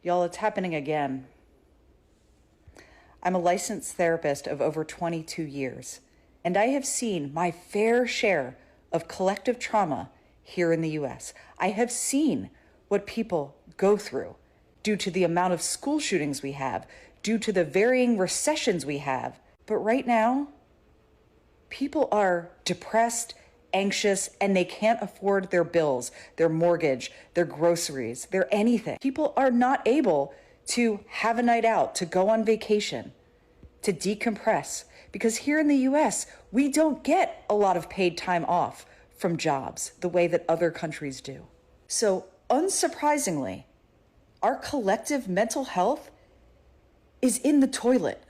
Y'all, it's happening again. I'm a licensed therapist of over 22 years, and I have seen my fair share of collective trauma here in the US. I have seen what people go through due to the amount of school shootings we have, due to the varying recessions we have. But right now, people are depressed, anxious, and they can't afford their bills, their mortgage, their groceries, their anything. People are not able to have a night out, to go on vacation, to decompress. Because here in the US, we don't get a lot of paid time off from jobs the way that other countries do. So, unsurprisingly, our collective mental health is in the toilet.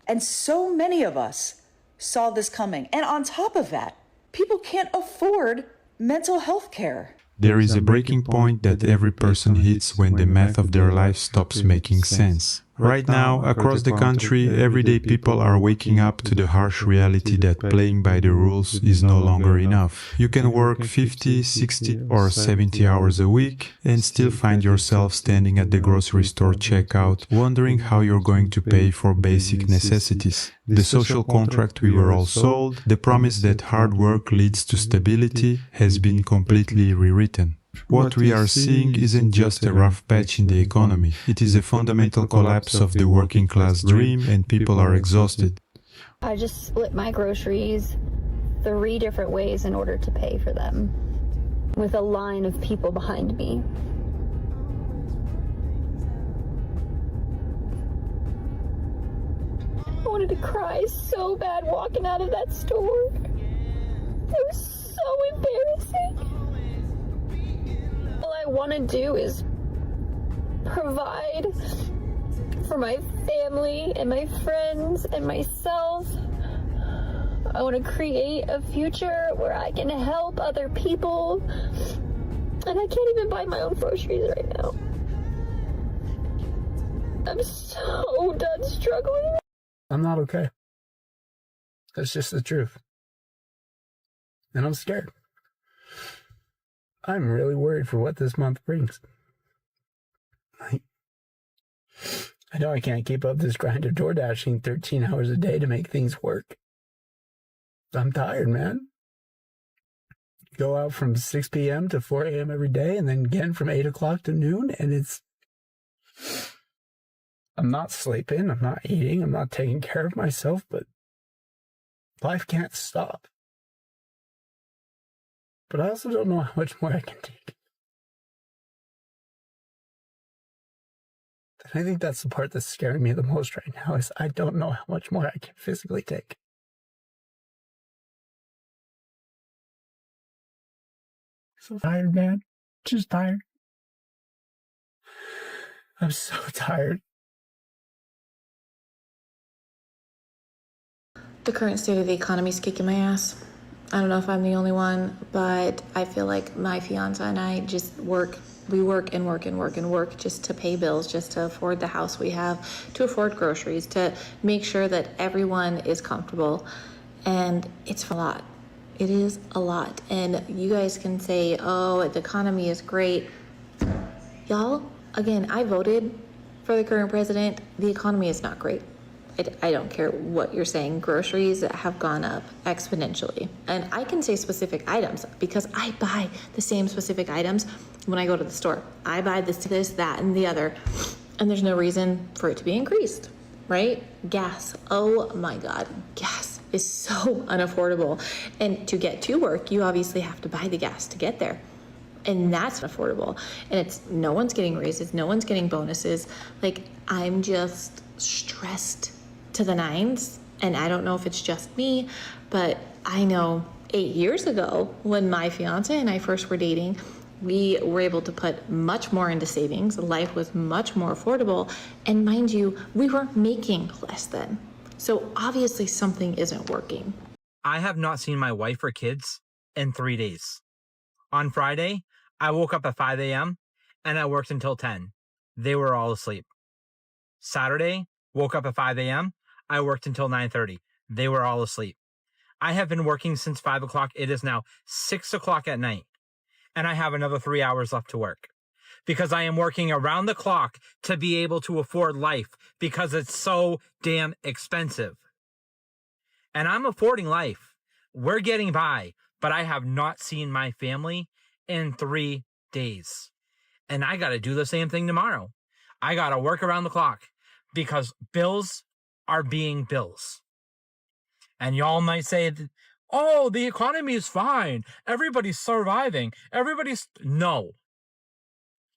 And so many of us saw this coming. And on top of that, people can't afford mental health care. There is a breaking point that every person hits when the math of their life stops making sense. Right now, across the country, everyday people are waking up to the harsh reality that playing by the rules is no longer enough. You can work 50, 60 or 70 hours a week and still find yourself standing at the grocery store checkout, wondering how you're going to pay for basic necessities. The social contract we were all sold, the promise that hard work leads to stability, has been completely rewritten. What we are seeing isn't just a rough patch in the economy. It is a fundamental collapse of the working class dream, and people are exhausted. I just split my groceries 3 different ways in order to pay for them, with a line of people behind me. I wanted to cry so bad walking out of that store. It was so embarrassing. All I want to do is provide for my family and my friends and myself. I want to create a future where I can help other people. And I can't even buy my own groceries right now. I'm so done struggling. I'm not okay. That's just the truth. And I'm scared. I'm really worried for what this month brings. I know I can't keep up this grind of door dashing 13 hours a day to make things work. I'm tired, man. Go out from 6 p.m. to 4 a.m. every day, and then again from 8 o'clock to noon, and I'm not sleeping, I'm not eating, I'm not taking care of myself, but life can't stop. But I also don't know how much more I can take. And I think that's the part that's scaring me the most right now, is I don't know how much more I can physically take. So tired, man. Just tired. I'm so tired. The current state of the economy is kicking my ass. I don't know if I'm the only one, but I feel like my fiance and I just work. We work and work and work and work just to pay bills, just to afford the house we have, to afford groceries, to make sure that everyone is comfortable. And it's a lot. It is a lot. And you guys can say, oh, the economy is great. Y'all, again, I voted for the current president. The economy is not great. I don't care what you're saying. Groceries have gone up exponentially. And I can say specific items because I buy the same specific items when I go to the store. I buy this, that, and the other. And there's no reason for it to be increased, right? Gas. Oh my God. Gas is so unaffordable. And to get to work, you obviously have to buy the gas to get there. And that's affordable. And it's no one's getting raises. No one's getting bonuses. Like, I'm just stressed to the nines, and I don't know if it's just me, but I know 8 years ago when my fiance and I first were dating, we were able to put much more into savings. Life was much more affordable, and mind you, we were making less then. So obviously something isn't working. I have not seen my wife or kids in 3 days. On Friday, I woke up at 5 a.m. and I worked until 10. They were all asleep. Saturday, woke up at 5 a.m. I worked until 9:30. They were all asleep. I have been working since 5 o'clock. It is now 6 o'clock at night, and I have another 3 hours left to work. because I am working around the clock to be able to afford life because it's so damn expensive. And I'm affording life. We're getting by, but I have not seen my family in 3 days. And I got to do the same thing tomorrow. I got to work around the clock because bills are being bills. And y'all might say, oh, the economy is fine. Everybody's surviving. No.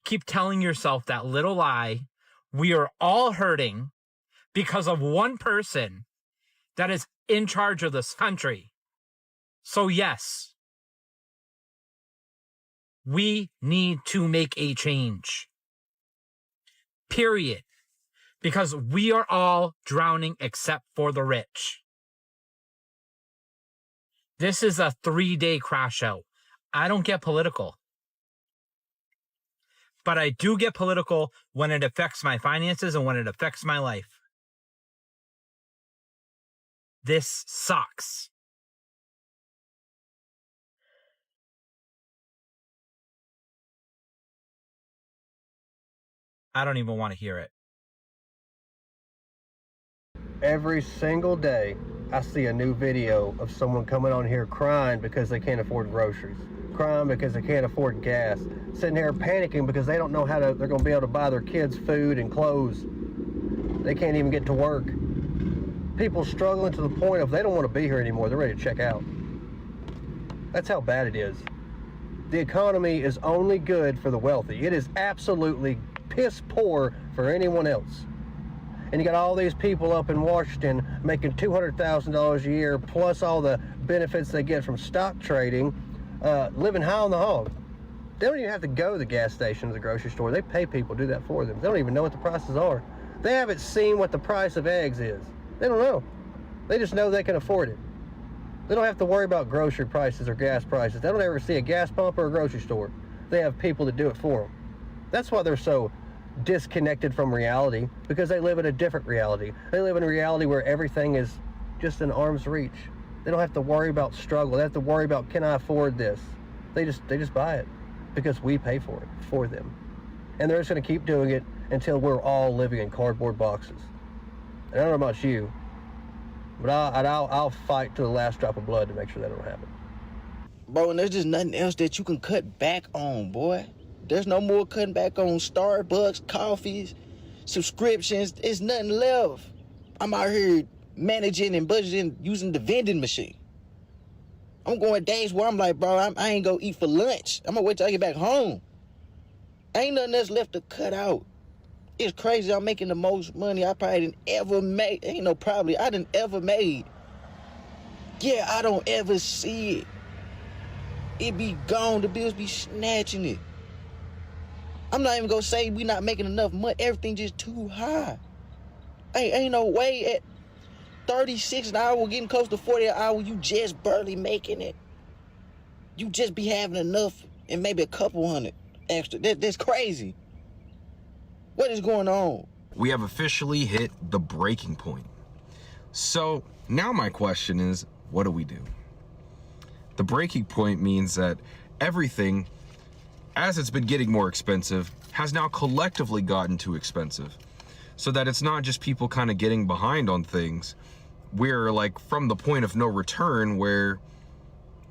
Keep telling yourself that little lie. We are all hurting because of one person that is in charge of this country. So yes, we need to make a change. Period. Because we are all drowning except for the rich. This is a 3-day crash out. I don't get political. But I do get political when it affects my finances and when it affects my life. This sucks. I don't even want to hear it. Every single day, I see a new video of someone coming on here crying because they can't afford groceries, crying because they can't afford gas, sitting here panicking because they don't know how they're going to be able to buy their kids food and clothes. They can't even get to work. People struggling to the point of they don't want to be here anymore. They're ready to check out. That's how bad it is. The economy is only good for the wealthy. It is absolutely piss poor for anyone else. And you got all these people up in Washington making $200,000 a year, plus all the benefits they get from stock trading, living high on the hog. They don't even have to go to the gas station or the grocery store. They pay people to do that for them. They don't even know what the prices are. They haven't seen what the price of eggs is. They don't know. They just know they can afford it. They don't have to worry about grocery prices or gas prices. They don't ever see a gas pump or a grocery store. They have people to do it for them. That's why they're so disconnected from reality, because they live in a different reality. They live in a reality where everything is just in arm's reach. They don't have to worry about struggle. They have to worry about, can I afford this? They just buy it because we pay for it for them. And they're just going to keep doing it until we're all living in cardboard boxes. And I don't know about you, but I'll fight to the last drop of blood to make sure that don't happen. Bro, and there's just nothing else that you can cut back on, boy. There's no more cutting back on Starbucks, coffees, subscriptions. There's nothing left. I'm out here managing and budgeting using the vending machine. I'm going days where I'm like, bro, I ain't gonna eat for lunch. I'm gonna wait till I get back home. Ain't nothing else left to cut out. It's crazy. I'm making the most money I probably didn't ever make. Ain't no probably. I didn't ever made. Yeah, I don't ever see it. It be gone. The bills be snatching it. I'm not even gonna say we not making enough money. Everything just too high. Ain't no way at 36 an hour, getting close to 40 an hour, you just barely making it. You just be having enough and maybe a couple hundred extra. That's crazy. What is going on? We have officially hit the breaking point. So now my question is, what do we do? The breaking point means that everything, as it's been getting more expensive, has now collectively gotten too expensive. So that it's not just people kind of getting behind on things. We're like from the point of no return where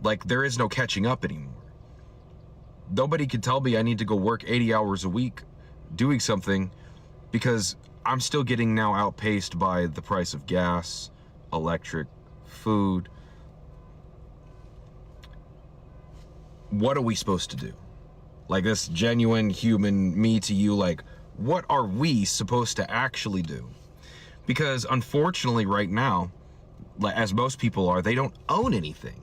like there is no catching up anymore. Nobody can tell me I need to go work 80 hours a week doing something because I'm still getting now outpaced by the price of gas, electric, food. What are we supposed to do? Like this genuine human me to you, like what are we supposed to actually do? Because unfortunately right now, as most people are, they don't own anything.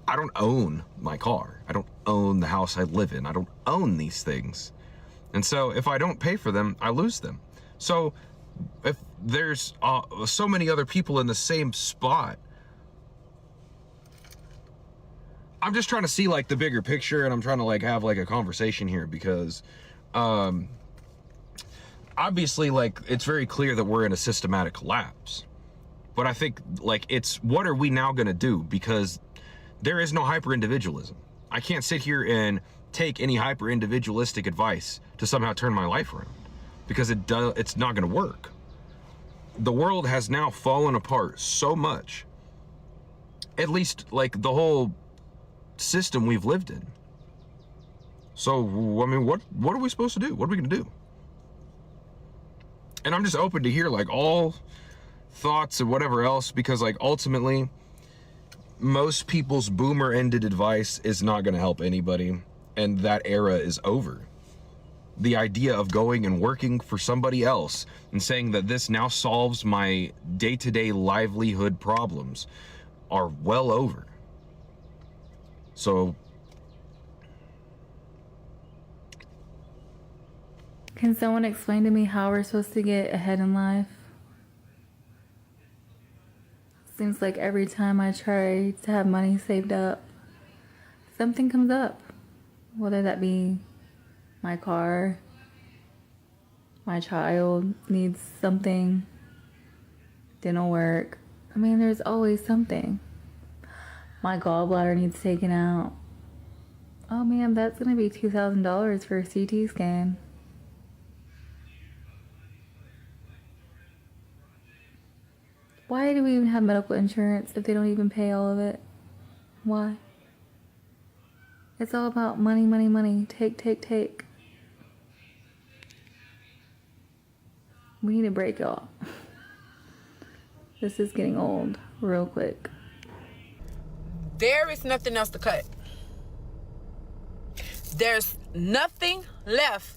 I don't own my car. I don't own the house I live in. I don't own these things. And so if I don't pay for them, I lose them. So if there's so many other people in the same spot, I'm just trying to see like the bigger picture, and I'm trying to like have like a conversation here because obviously like it's very clear that we're in a systematic collapse. But I think like it's what are we now going to do? Because there is no hyper individualism. I can't sit here and take any hyper individualistic advice to somehow turn my life around, because it's not going to work. The world has now fallen apart so much, at least like the whole system we've lived in. So, I mean, what are we supposed to do? What are we going to do? And I'm just open to hear like all thoughts and whatever else, because like ultimately most people's boomer ended advice is not going to help anybody, and that era is over. The idea of going and working for somebody else and saying that this now solves my day-to-day livelihood problems are well over. So Can someone explain to me how we're supposed to get ahead in life? Seems like every time I try to have money saved up, something comes up. Whether that be my car, my child needs something, dental work. I mean, there's always something. My gallbladder needs taken out. Oh man, that's gonna be $2,000 for a CT scan. Why do we even have medical insurance if they don't even pay all of it? Why? It's all about money, money, money. Take, take, take. We need a break, y'all. This is getting old real quick. There is nothing else to cut. There's nothing left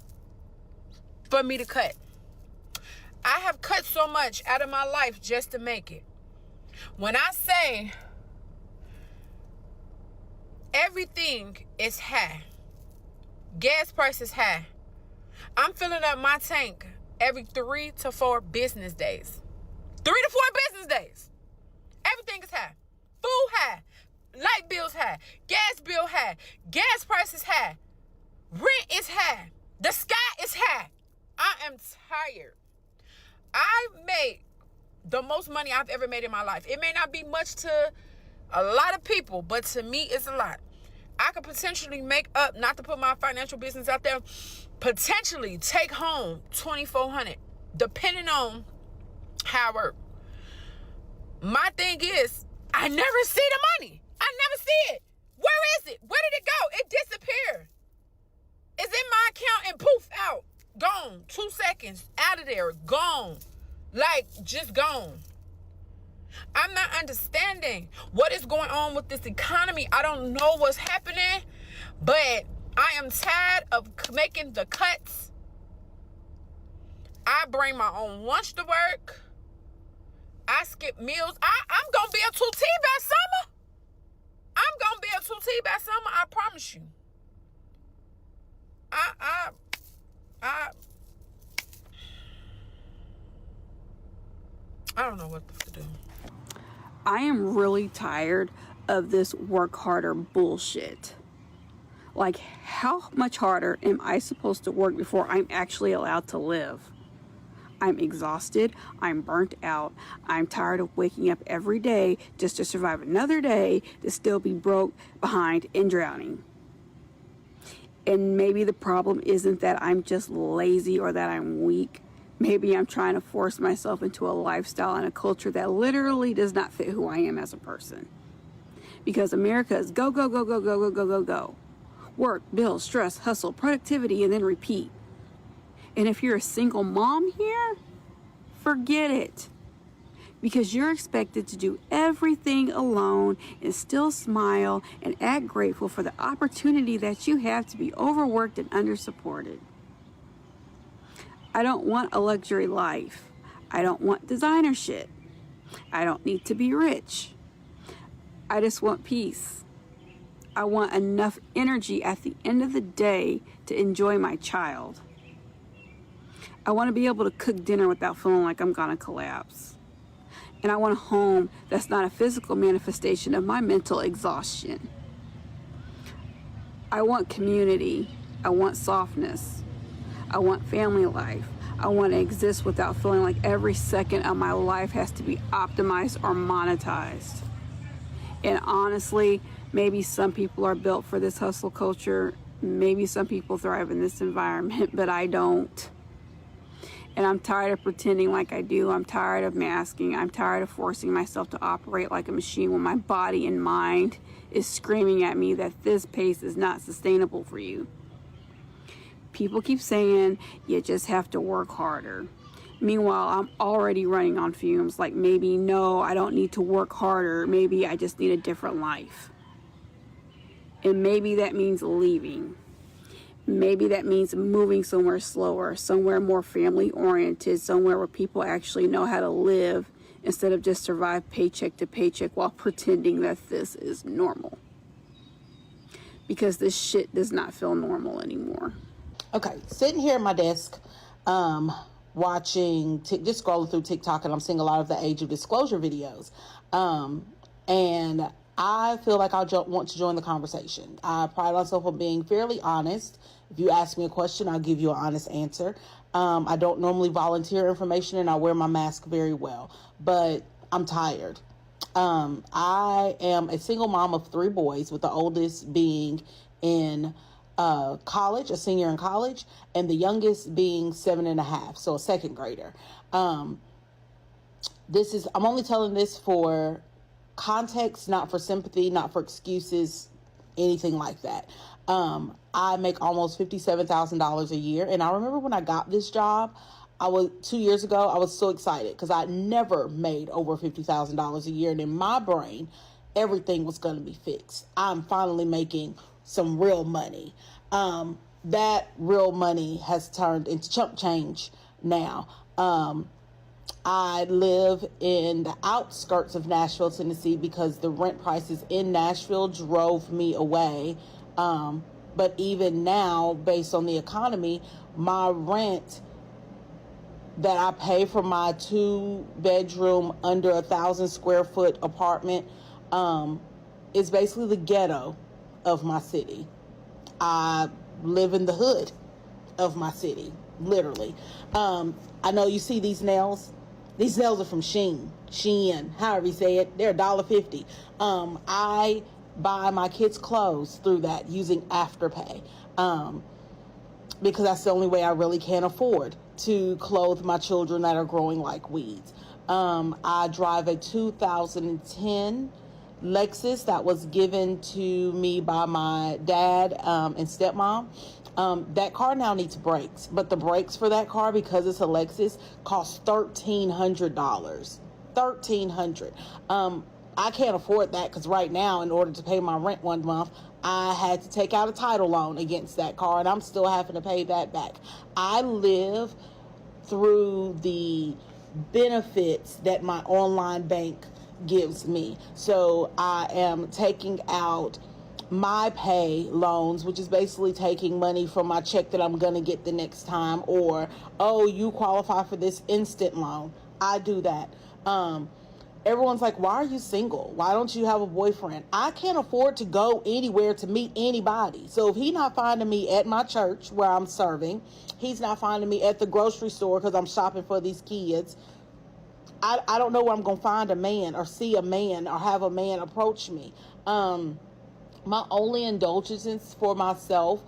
for me to cut. I have cut so much out of my life just to make it. When I say everything is high, gas price is high, I'm filling up my tank every 3 to 4 business days. 3 to 4 business days. Everything is high. Food high. Light bills high. Gas bill high. Gas price is high. Rent is high. The sky is high. I am tired. I make the most money I've ever made in my life. It may not be much to a lot of people, but to me, it's a lot. I could potentially make up, not to put my financial business out there, potentially take home $2,400, depending on how I work. My thing is, I never see the money. I never see it. Where is it? Where did it go? It disappeared. It's in my account and poof, out. Gone. 2 seconds. Out of there. Gone. Like, just gone. I'm not understanding what is going on with this economy. I don't know what's happening, but I am tired of making the cuts. I bring my own lunch to work. I skip meals. I'm going to be a 2T by summer. I'm going to be a 2T by summer. I promise you. I don't know what to do. I am really tired of this work harder bullshit. Like, how much harder am I supposed to work before I'm actually allowed to live? I'm exhausted. I'm burnt out. I'm tired of waking up every day just to survive another day to still be broke, behind, and drowning. And maybe the problem isn't that I'm just lazy or that I'm weak. Maybe I'm trying to force myself into a lifestyle and a culture that literally does not fit who I am as a person. Because America is go, go, go, go, go, go, go, go, go. Work, bills, stress, hustle, productivity, and then repeat. And if you're a single mom here, forget it. Because you're expected to do everything alone and still smile and act grateful for the opportunity that you have to be overworked and undersupported. I don't want a luxury life. I don't want designer shit. I don't need to be rich. I just want peace. I want enough energy at the end of the day to enjoy my child. I want to be able to cook dinner without feeling like I'm gonna collapse. And I want a home that's not a physical manifestation of my mental exhaustion. I want community. I want softness. I want family life. I want to exist without feeling like every second of my life has to be optimized or monetized. And honestly, maybe some people are built for this hustle culture Maybe some people thrive in this environment, but I don't. And I'm tired of pretending like I do. I'm tired of masking. I'm tired of forcing myself to operate like a machine when my body and mind is screaming at me that this pace is not sustainable for you. People keep saying you just have to work harder. Meanwhile, I'm already running on fumes, like maybe, no, I don't need to work harder. Maybe I just need a different life. And maybe that means leaving. Maybe that means moving somewhere slower, somewhere more family oriented, somewhere where people actually know how to live instead of just survive paycheck to paycheck while pretending that this is normal. Because this shit does not feel normal anymore. Okay, sitting here at my desk, watching, just scrolling through TikTok, and I'm seeing a lot of the age of disclosure videos. And I feel like I want to join the conversation. I pride myself on being fairly honest. If you ask me a question, I'll give you an honest answer. I don't normally volunteer information, and I wear my mask very well, but I'm tired. I am a single mom of 3 boys, with the oldest being in college, a senior in college, and the youngest being 7.5, so a second grader. I'm only telling this for context, not for sympathy, not for excuses, anything like that. I make almost $57,000 a year, and I remember when I got this job, 2 years ago, I was so excited because I never made over $50,000 a year, and in my brain, everything was going to be fixed. I'm finally making some real money. That real money has turned into chump change now. I live in the outskirts of Nashville, Tennessee, because the rent prices in Nashville drove me away. But even now, based on the economy, my rent that I pay for my 2-bedroom under 1,000 square foot apartment is basically the ghetto of my city. I live in the hood of my city, literally. I know you see these nails. These nails are from Shein, however you say it. They're $1.50. I buy my kids' clothes through that using Afterpay, because that's the only way I really can afford to clothe my children that are growing like weeds. I drive a 2010 Lexus that was given to me by my dad and stepmom. That car now needs brakes, but the brakes for that car, because it's a Lexus, cost $1,300. $1,300. I can't afford that because right now, in order to pay my rent one month, I had to take out a title loan against that car, and I'm still having to pay that back. I live through the benefits that my online bank gives me. So I am taking out my pay loans, which is basically taking money from my check that I'm going to get the next time, or, oh, you qualify for this instant loan. I do that. Everyone's like, why are you single? Why don't you have a boyfriend? I can't afford to go anywhere to meet anybody. So if he's not finding me at my church where I'm serving, he's not finding me at the grocery store because I'm shopping for these kids, I don't know where I'm going to find a man or see a man or have a man approach me. My only indulgence for myself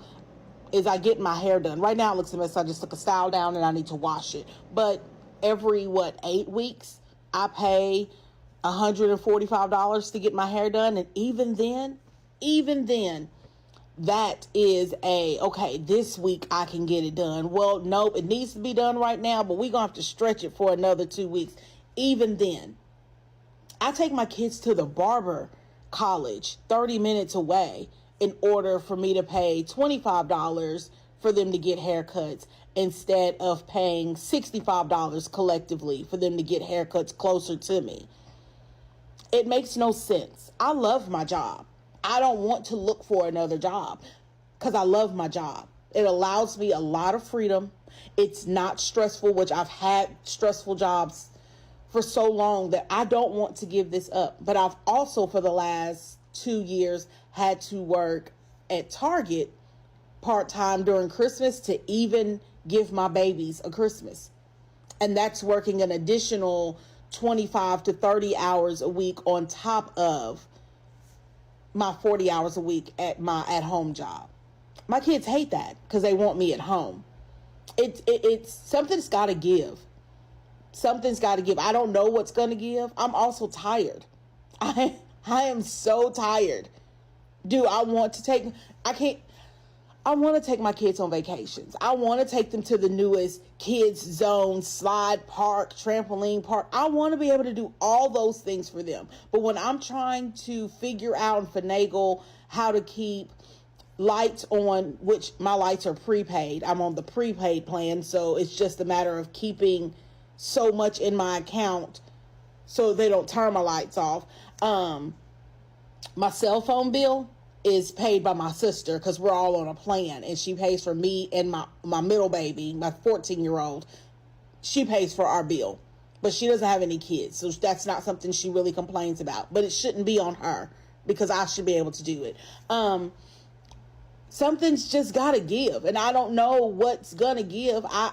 is I get my hair done. Right now it looks a mess. I just took a style down and I need to wash it. But every, 8 weeks, I pay $145 to get my hair done. And even then, that is okay, this week I can get it done. Well, nope, it needs to be done right now, but we're going to have to stretch it for another 2 weeks. Even then, I take my kids to the barber college 30 minutes away in order for me to pay $25 for them to get haircuts instead of paying $65 collectively for them to get haircuts closer to me. It makes no sense. I love my job. I don't want to look for another job because I love my job. It allows me a lot of freedom. It's not stressful, which I've had stressful jobs for so long that I don't want to give this up. But I've also, for the last 2 years, had to work at Target part-time during Christmas to even give my babies a Christmas. And that's working an additional 25 to 30 hours a week on top of my 40 hours a week at my at-home job. My kids hate that because they want me at home. It's something's got to give. Something's got to give. I don't know what's going to give. I'm also tired. I am so tired. Dude, I want to take my kids on vacations. I want to take them to the newest kids zone, slide park, trampoline park. I want to be able to do all those things for them. But when I'm trying to figure out and finagle how to keep lights on, which my lights are prepaid. I'm on the prepaid plan, so it's just a matter of keeping so much in my account so they don't turn my lights off. My cell phone bill is paid by my sister because we're all on a plan, and she pays for me and my middle baby, my 14-year-old. She pays for our bill, but she doesn't have any kids, so that's not something she really complains about. But it shouldn't be on her because I should be able to do it. Something's just got to give, and I don't know what's gonna give. I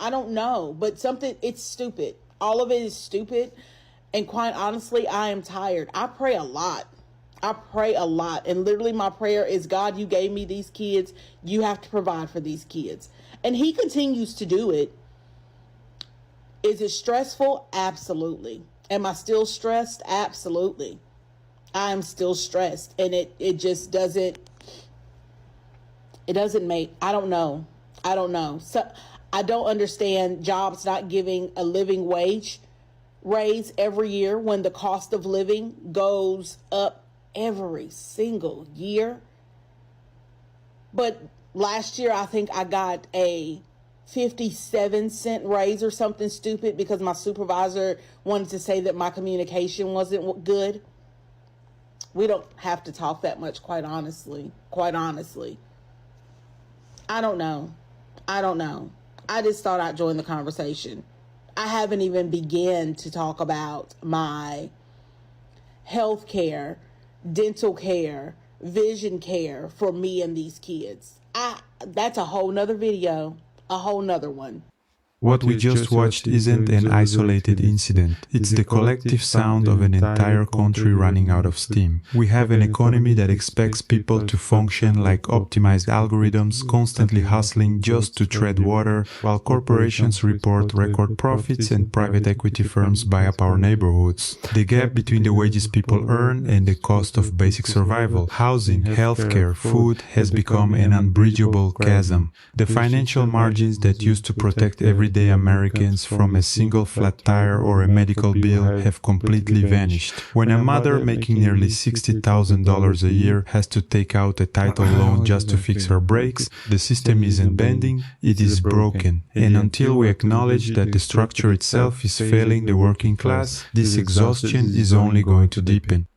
don't know, but it's stupid. All of it is stupid, and quite honestly, I am tired. I pray a lot, and literally my prayer is, God, you gave me these kids. You have to provide for these kids, and He continues to do it. Is it stressful? Absolutely. Am I still stressed? Absolutely. I am still stressed, and it just doesn't. It doesn't make, I don't know. So I don't understand jobs not giving a living wage raise every year when the cost of living goes up every single year. But last year, I think I got a 57-cent raise or something stupid because my supervisor wanted to say that my communication wasn't good. We don't have to talk that much, quite honestly. I don't know. I just thought I'd join the conversation. I haven't even begun to talk about my health care, dental care, vision care for me and these kids. That's a whole nother video, a whole nother one. What we just watched isn't an isolated incident. It's the collective sound of an entire country running out of steam. We have an economy that expects people to function like optimized algorithms, constantly hustling just to tread water, while corporations report record profits and private equity firms buy up our neighborhoods. The gap between the wages people earn and the cost of basic survival, housing, healthcare, food has become an unbridgeable chasm. The financial margins that used to protect everyday Americans from a single flat tire or a medical bill have completely vanished. When a mother making nearly $60,000 a year has to take out a title loan just to fix her brakes, the system isn't bending, it is broken. And until we acknowledge that the structure itself is failing the working class, this exhaustion is only going to deepen.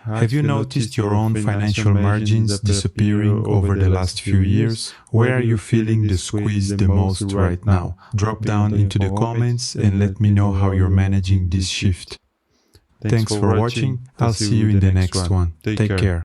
Have you noticed your own financial margins disappearing over the last few years? Where are you feeling the squeeze the most right now? Drop down into the comments and let me know how you're managing this shift. Thanks for watching. I'll see you in the next one. Take care.